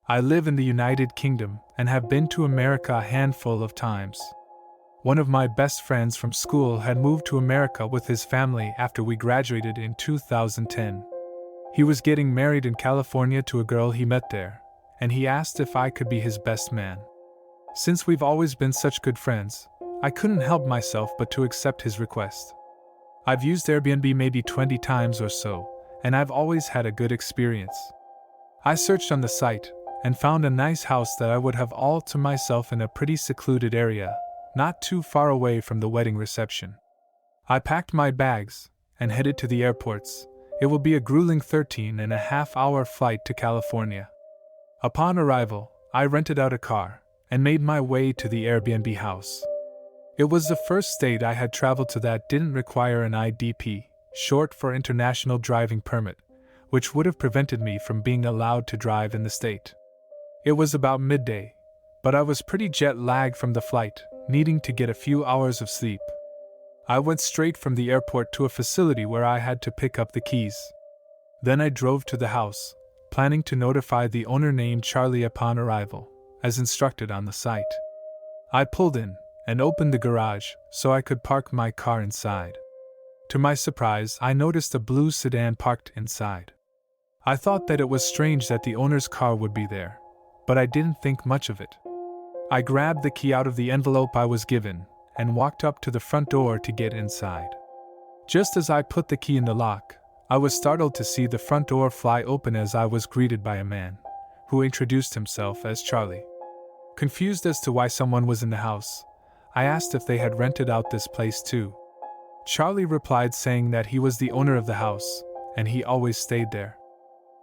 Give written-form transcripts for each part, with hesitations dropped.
I live in the United Kingdom and have been to America a handful of times. One of my best friends from school had moved to America with his family after we graduated in 2010. He was getting married in California to a girl he met there, and he asked if I could be his best man. Since we've always been such good friends, I couldn't help myself but to accept his request. I've used Airbnb maybe 20 times or so, and I've always had a good experience. I searched on the site and found a nice house that I would have all to myself in a pretty secluded area, not too far away from the wedding reception. I packed my bags and headed to the airports. It will be a grueling 13.5-hour flight to California. Upon arrival, I rented out a car and made my way to the Airbnb house. It was the first state I had traveled to that didn't require an IDP, short for International Driving Permit, which would have prevented me from being allowed to drive in the state. It was about midday, but I was pretty jet-lagged from the flight, needing to get a few hours of sleep. I went straight from the airport to a facility where I had to pick up the keys. Then I drove to the house, planning to notify the owner named Charlie upon arrival, as instructed on the site. I pulled in and opened the garage so I could park my car inside. To my surprise, I noticed a blue sedan parked inside. I thought that it was strange that the owner's car would be there, but I didn't think much of it. I grabbed the key out of the envelope I was given and walked up to the front door to get inside. Just as I put the key in the lock, I was startled to see the front door fly open as I was greeted by a man, who introduced himself as Charlie. Confused as to why someone was in the house, I asked if they had rented out this place too. Charlie replied saying that he was the owner of the house, and he always stayed there.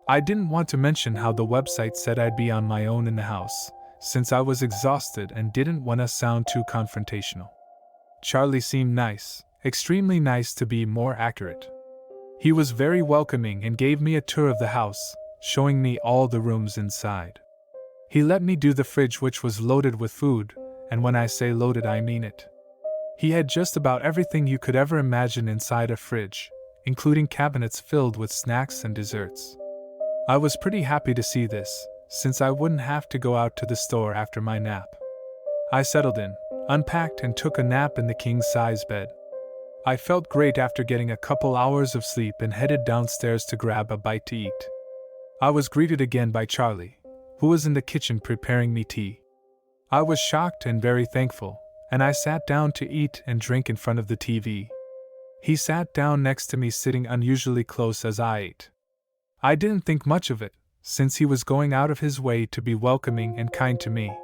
I didn't want to mention how the website said I'd be on my own in the house, since I was exhausted and didn't want to sound too confrontational. Charlie seemed nice, extremely nice to be more accurate. He was very welcoming and gave me a tour of the house, showing me all the rooms inside. He let me do the fridge, which was loaded with food, and when I say loaded I mean it. He had just about everything you could ever imagine inside a fridge, including cabinets filled with snacks and desserts. I was pretty happy to see this, since I wouldn't have to go out to the store after my nap. I settled in, unpacked, and took a nap in the king-size bed. I felt great after getting a couple hours of sleep and headed downstairs to grab a bite to eat. I was greeted again by Charlie, who was in the kitchen preparing me tea. I was shocked and very thankful, and I sat down to eat and drink in front of the TV. He sat down next to me, sitting unusually close as I ate. I didn't think much of it, since he was going out of his way to be welcoming and kind to me.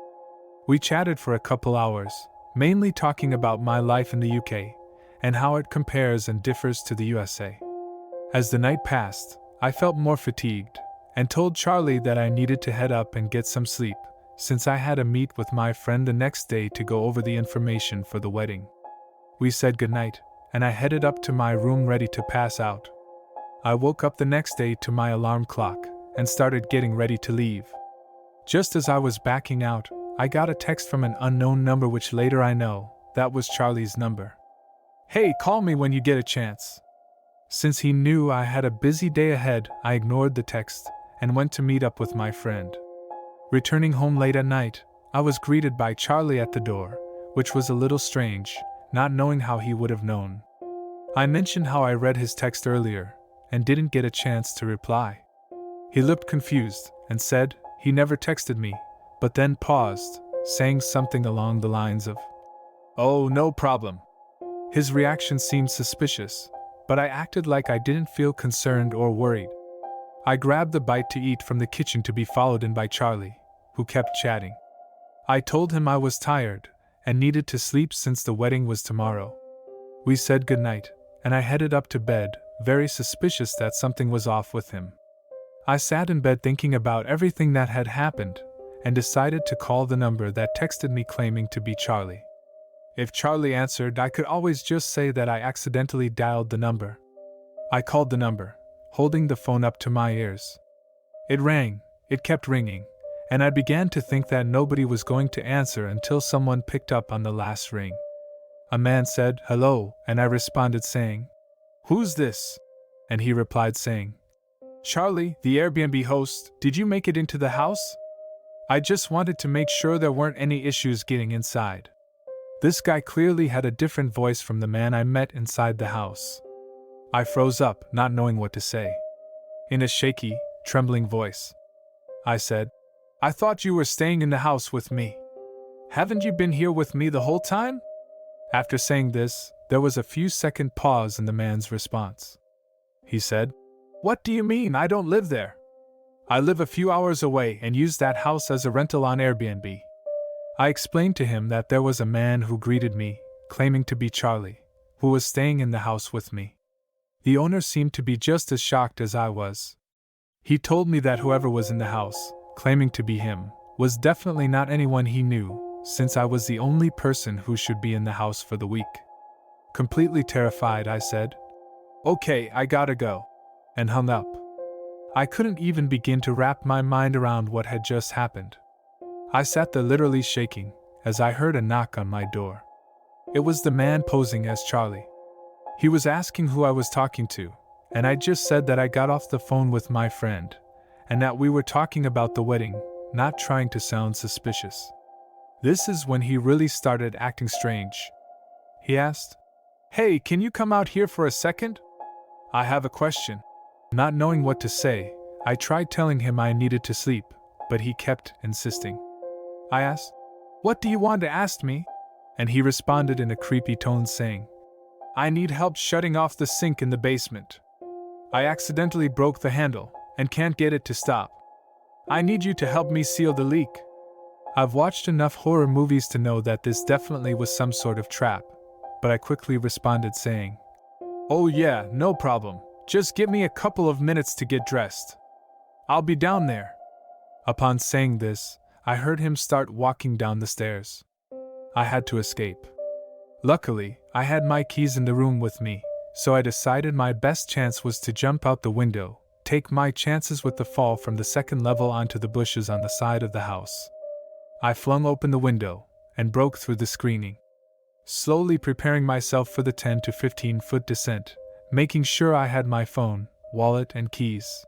We chatted for a couple hours, mainly talking about my life in the UK, and how it compares and differs to the USA. As the night passed, I felt more fatigued, and told Charlie that I needed to head up and get some sleep, since I had a meet with my friend the next day to go over the information for the wedding. We said goodnight, and I headed up to my room ready to pass out. I woke up the next day to my alarm clock, and started getting ready to leave. Just as I was backing out, I got a text from an unknown number, which later I know, that was Charlie's number. "Hey, call me when you get a chance." Since he knew I had a busy day ahead, I ignored the text, and went to meet up with my friend. Returning home late at night, I was greeted by Charlie at the door, which was a little strange, not knowing how he would have known. I mentioned how I read his text earlier, and didn't get a chance to reply. He looked confused, and said he never texted me, but then paused, saying something along the lines of, "Oh, no problem." His reaction seemed suspicious, but I acted like I didn't feel concerned or worried. I grabbed the bite to eat from the kitchen to be followed in by Charlie, who kept chatting. I told him I was tired and needed to sleep since the wedding was tomorrow. We said goodnight, and I headed up to bed, very suspicious that something was off with him. I sat in bed thinking about everything that had happened, and decided to call the number that texted me claiming to be Charlie. If Charlie answered, I could always just say that I accidentally dialed the number. I called the number, holding the phone up to my ears. It rang, it kept ringing, and I began to think that nobody was going to answer until someone picked up on the last ring. A man said, "Hello," and I responded saying, "Who's this?" And he replied saying, "Charlie, the Airbnb host, did you make it into the house?" I just wanted to make sure there weren't any issues getting inside. This guy clearly had a different voice from the man I met inside the house. I froze up, not knowing what to say. In a shaky, trembling voice, I said, "I thought you were staying in the house with me. Haven't you been here with me the whole time?" After saying this, there was a few-second pause in the man's response. He said, "What do you mean? I don't live there. I live a few hours away and use that house as a rental on Airbnb." I explained to him that there was a man who greeted me, claiming to be Charlie, who was staying in the house with me. The owner seemed to be just as shocked as I was. He told me that whoever was in the house, claiming to be him, was definitely not anyone he knew, since I was the only person who should be in the house for the week. Completely terrified, I said, "Okay, I gotta go," and hung up. I couldn't even begin to wrap my mind around what had just happened. I sat there literally shaking as I heard a knock on my door. It was the man posing as Charlie. He was asking who I was talking to, and I just said that I got off the phone with my friend, and that we were talking about the wedding, not trying to sound suspicious. This is when he really started acting strange. He asked, "Hey, can you come out here for a second? I have a question." Not knowing what to say, I tried telling him I needed to sleep, but he kept insisting. I asked, "What do you want to ask me?" And he responded in a creepy tone saying, "I need help shutting off the sink in the basement. I accidentally broke the handle and can't get it to stop. I need you to help me seal the leak." I've watched enough horror movies to know that this definitely was some sort of trap, but I quickly responded saying, "Oh yeah, no problem. Just give me a couple of minutes to get dressed. I'll be down there." Upon saying this, I heard him start walking down the stairs. I had to escape. Luckily, I had my keys in the room with me, so I decided my best chance was to jump out the window, take my chances with the fall from the second level onto the bushes on the side of the house. I flung open the window and broke through the screening, slowly preparing myself for the 10 to 15-foot descent, making sure I had my phone, wallet, and keys.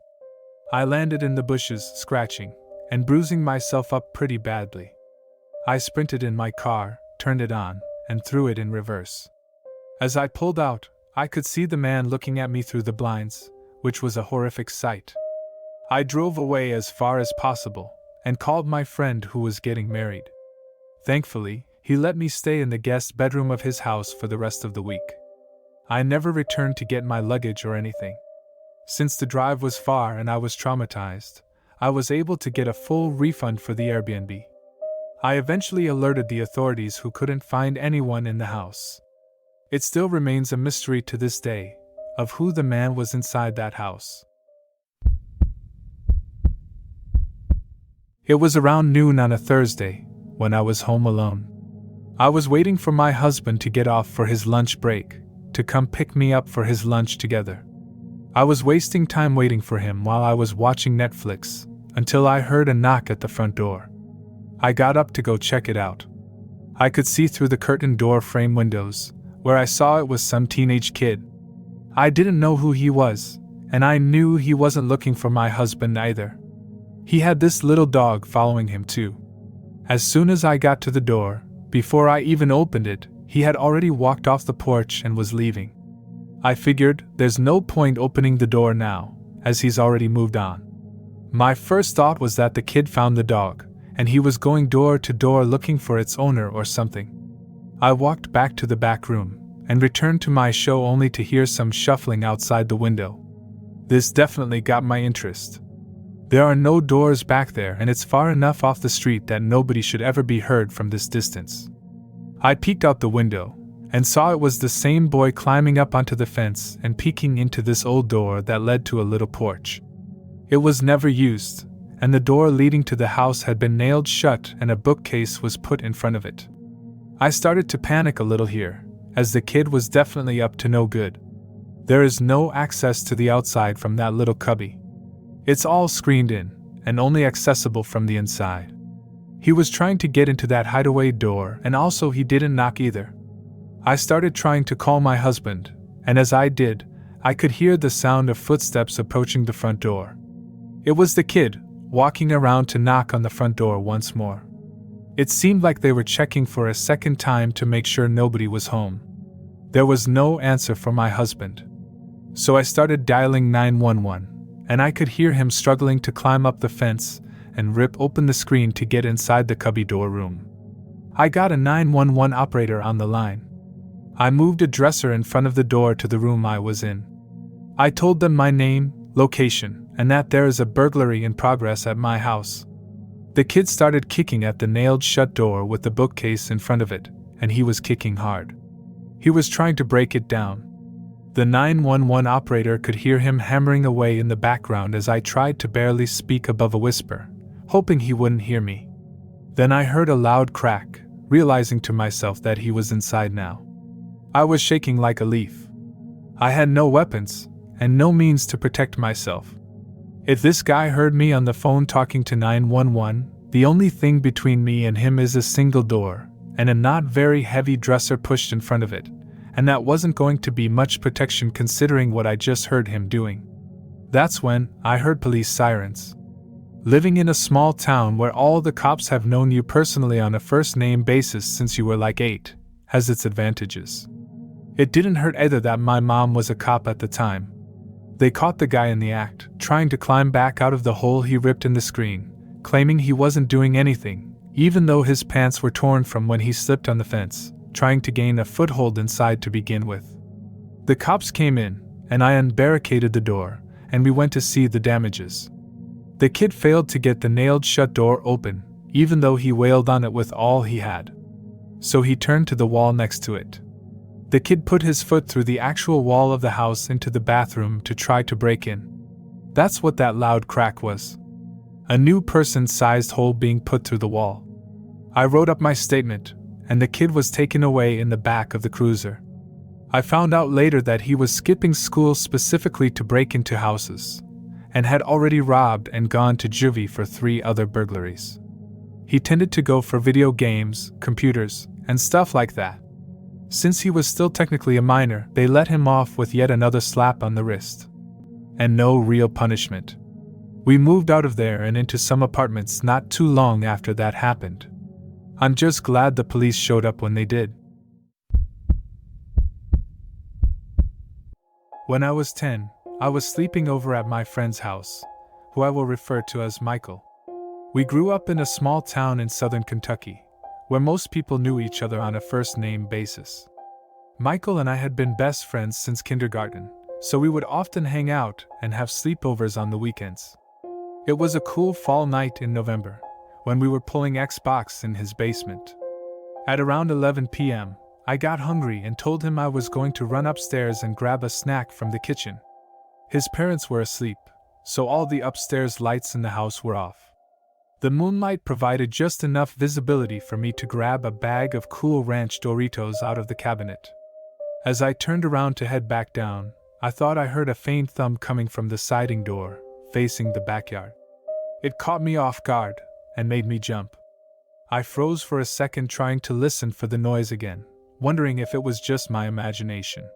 I landed in the bushes, scratching and bruising myself up pretty badly. I sprinted in my car, turned it on, and threw it in reverse. As I pulled out, I could see the man looking at me through the blinds, which was a horrific sight. I drove away as far as possible and called my friend who was getting married. Thankfully, he let me stay in the guest bedroom of his house for the rest of the week. I never returned to get my luggage or anything. Since the drive was far and I was traumatized, I was able to get a full refund for the Airbnb. I eventually alerted the authorities who couldn't find anyone in the house. It still remains a mystery to this day of who the man was inside that house. It was around noon on a Thursday when I was home alone. I was waiting for my husband to get off for his lunch break, to come pick me up for his lunch together. I was wasting time waiting for him while I was watching Netflix, until I heard a knock at the front door. I got up to go check it out. I could see through the curtained door frame windows, where I saw it was some teenage kid. I didn't know who he was, and I knew he wasn't looking for my husband either. He had this little dog following him too. As soon as I got to the door, before I even opened it, he had already walked off the porch and was leaving. I figured there's no point opening the door now, as he's already moved on. My first thought was that the kid found the dog, and he was going door to door looking for its owner or something. I walked back to the back room, and returned to my show only to hear some shuffling outside the window. This definitely got my interest. There are no doors back there and it's far enough off the street that nobody should ever be heard from this distance. I peeked out the window, and saw it was the same boy climbing up onto the fence and peeking into this old door that led to a little porch. It was never used, and the door leading to the house had been nailed shut and a bookcase was put in front of it. I started to panic a little here, as the kid was definitely up to no good. There is no access to the outside from that little cubby. It's all screened in, and only accessible from the inside. He was trying to get into that hideaway door, and also he didn't knock either. I started trying to call my husband, and as I did, I could hear the sound of footsteps approaching the front door. It was the kid, walking around to knock on the front door once more. It seemed like they were checking for a second time to make sure nobody was home. There was no answer from my husband. So I started dialing 911, and I could hear him struggling to climb up the fence and rip open the screen to get inside the cubby door room. I got a 911 operator on the line. I moved a dresser in front of the door to the room I was in. I told them my name, location, and that there is a burglary in progress at my house. The kid started kicking at the nailed-shut door with the bookcase in front of it, and he was kicking hard. He was trying to break it down. The 911 operator could hear him hammering away in the background as I tried to barely speak above a whisper, hoping he wouldn't hear me. Then I heard a loud crack, realizing to myself that he was inside now. I was shaking like a leaf. I had no weapons, and no means to protect myself. If this guy heard me on the phone talking to 911, the only thing between me and him is a single door, and a not very heavy dresser pushed in front of it, and that wasn't going to be much protection considering what I just heard him doing. That's when I heard police sirens. Living in a small town where all the cops have known you personally on a first-name basis since you were like 8, has its advantages. It didn't hurt either that my mom was a cop at the time. They caught the guy in the act, trying to climb back out of the hole he ripped in the screen, claiming he wasn't doing anything, even though his pants were torn from when he slipped on the fence, trying to gain a foothold inside to begin with. The cops came in, and I unbarricaded the door, and we went to see the damages. The kid failed to get the nailed-shut door open, even though he wailed on it with all he had. So he turned to the wall next to it. The kid put his foot through the actual wall of the house into the bathroom to try to break in. That's what that loud crack was. A new person-sized hole being put through the wall. I wrote up my statement, and the kid was taken away in the back of the cruiser. I found out later that he was skipping school specifically to break into houses, and had already robbed and gone to juvie for 3 other burglaries. He tended to go for video games, computers, and stuff like that. Since he was still technically a minor, they let him off with yet another slap on the wrist. And no real punishment. We moved out of there and into some apartments not too long after that happened. I'm just glad the police showed up when they did. When I was 10, I was sleeping over at my friend's house, who I will refer to as Michael. We grew up in a small town in southern Kentucky, where most people knew each other on a first-name basis. Michael and I had been best friends since kindergarten, so we would often hang out and have sleepovers on the weekends. It was a cool fall night in November, when we were pulling Xbox in his basement. At around 11 p.m., I got hungry and told him I was going to run upstairs and grab a snack from the kitchen. His parents were asleep, so all the upstairs lights in the house were off. The moonlight provided just enough visibility for me to grab a bag of Cool Ranch Doritos out of the cabinet. As I turned around to head back down, I thought I heard a faint thump coming from the siding door, facing the backyard. It caught me off guard, and made me jump. I froze for a second trying to listen for the noise again, wondering if it was just my imagination.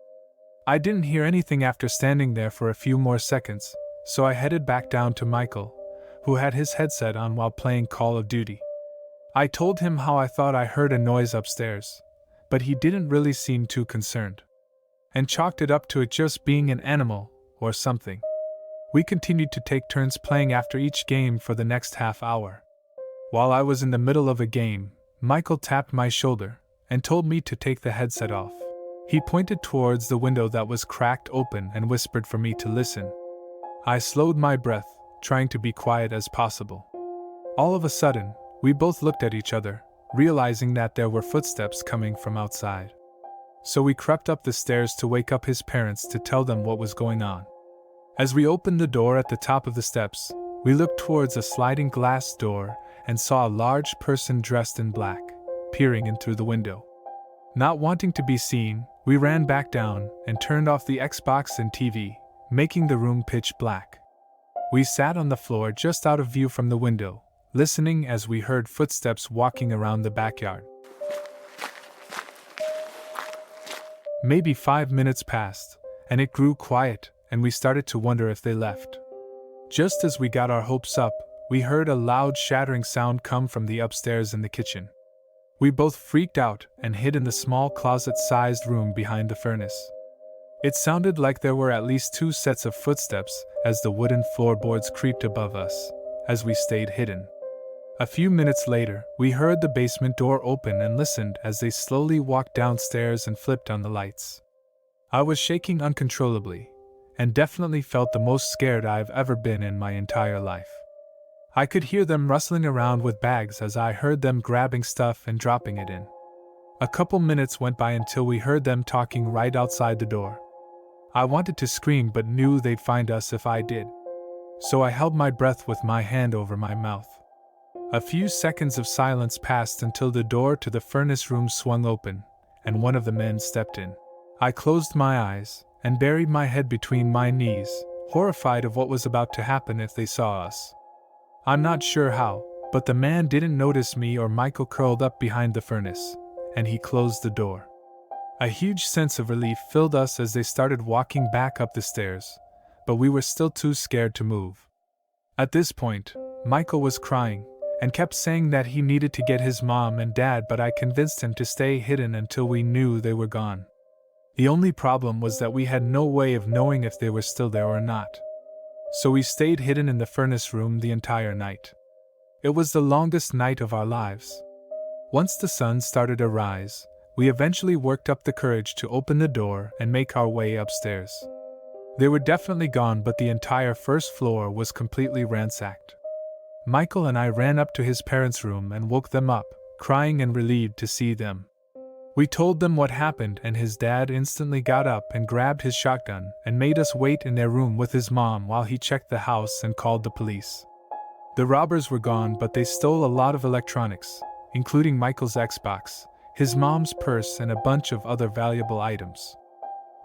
I didn't hear anything after standing there for a few more seconds, so I headed back down to Michael, who had his headset on while playing Call of Duty. I told him how I thought I heard a noise upstairs, but he didn't really seem too concerned, and chalked it up to it just being an animal or something. We continued to take turns playing after each game for the next half hour. While I was in the middle of a game, Michael tapped my shoulder and told me to take the headset off. He pointed towards the window that was cracked open and whispered for me to listen. I slowed my breath, trying to be quiet as possible. All of a sudden, we both looked at each other, realizing that there were footsteps coming from outside. So we crept up the stairs to wake up his parents to tell them what was going on. As we opened the door at the top of the steps, we looked towards a sliding glass door and saw a large person dressed in black, peering in through the window. Not wanting to be seen, we ran back down and turned off the Xbox and TV, making the room pitch black. We sat on the floor just out of view from the window, listening as we heard footsteps walking around the backyard. Maybe 5 minutes passed, and it grew quiet, and we started to wonder if they left. Just as we got our hopes up, we heard a loud shattering sound come from the upstairs in the kitchen. We both freaked out and hid in the small closet-sized room behind the furnace. It sounded like there were at least 2 sets of footsteps as the wooden floorboards creaked above us, as we stayed hidden. A few minutes later, we heard the basement door open and listened as they slowly walked downstairs and flipped on the lights. I was shaking uncontrollably, and definitely felt the most scared I've ever been in my entire life. I could hear them rustling around with bags as I heard them grabbing stuff and dropping it in. A couple minutes went by until we heard them talking right outside the door. I wanted to scream but knew they'd find us if I did, so I held my breath with my hand over my mouth. A few seconds of silence passed until the door to the furnace room swung open, and one of the men stepped in. I closed my eyes and buried my head between my knees, horrified of what was about to happen if they saw us. I'm not sure how, but the man didn't notice me or Michael curled up behind the furnace, and he closed the door. A huge sense of relief filled us as they started walking back up the stairs, but we were still too scared to move. At this point, Michael was crying, and kept saying that he needed to get his mom and dad, but I convinced him to stay hidden until we knew they were gone. The only problem was that we had no way of knowing if they were still there or not. So we stayed hidden in the furnace room the entire night. It was the longest night of our lives. Once the sun started to rise, we eventually worked up the courage to open the door and make our way upstairs. They were definitely gone, but the entire first floor was completely ransacked. Michael and I ran up to his parents' room and woke them up, crying and relieved to see them. We told them what happened, and his dad instantly got up and grabbed his shotgun and made us wait in their room with his mom while he checked the house and called the police. The robbers were gone, but they stole a lot of electronics, including Michael's Xbox, his mom's purse, and a bunch of other valuable items.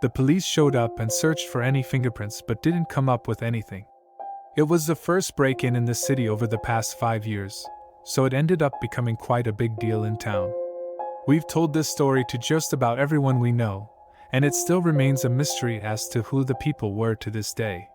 The police showed up and searched for any fingerprints but didn't come up with anything. It was the first break-in in the city over the past 5 years, so it ended up becoming quite a big deal in town. We've told this story to just about everyone we know, and it still remains a mystery as to who the people were to this day.